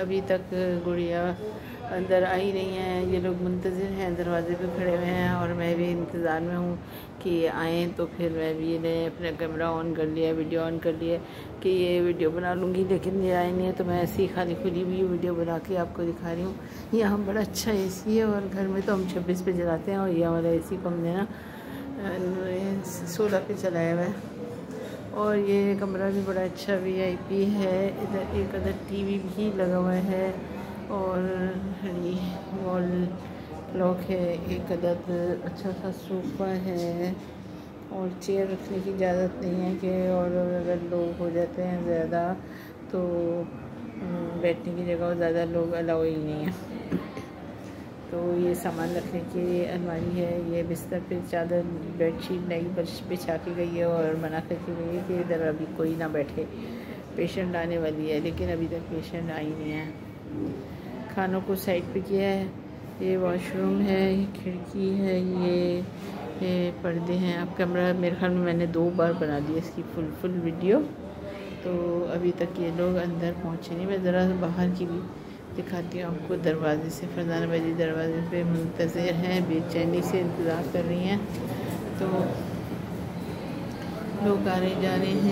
अभी तक गुड़िया अंदर आई नहीं है। ये लोग मुंतज़िर हैं, दरवाजे पे खड़े हुए हैं और मैं भी इंतज़ार में हूँ कि ये आएँ। तो फिर मैं भी इन्हें अपना कैमरा ऑन कर लिया, वीडियो ऑन कर लिया कि ये वीडियो बना लूँगी, लेकिन ये आए नहीं है। तो मैं ऐसी खाली खुली हुई वीडियो बना के आपको दिखा रही हूँ। यहाँ बड़ा अच्छा AC है और घर में तो हम 26 पे चलाते हैं और ये वाला AC को हमने ना 16 पे चलाया हुआ है। और ये कमरा भी बड़ा अच्छा VIP है। इधर एक अदर TV भी लगा हुआ है और वॉल क्लॉक है। एक अदर अच्छा सा सोफ़ा है और चेयर रखने की इजाज़त नहीं है कि, और अगर लोग हो जाते हैं ज़्यादा तो बैठने की जगह ज़्यादा लोग अलाउ ही नहीं है। तो ये सामान रखने की अलमारी है। ये बिस्तर पे चादर बेडशीट नई बिछा के गई है और मना करके गई है कि इधर अभी कोई ना बैठे, पेशेंट आने वाली है, लेकिन अभी तक पेशेंट आई नहीं है। खानों को साइड पे किया है। ये वॉशरूम है, ये खिड़की है, ये पर्दे हैं। अब कैमरा मेरे ख्याल में मैंने 2 बार बना दी इसकी फुल वीडियो, तो अभी तक ये लोग अंदर पहुँचे नहीं। मैं ज़रा बाहर की भी दिखाती हूँ आपको। दरवाजे से फरजाना भाई दरवाजे पे मुंतज़िर हैं, बेचैनी से इंतज़ार कर रही हैं। तो लोग आ रहे जा रहे हैं।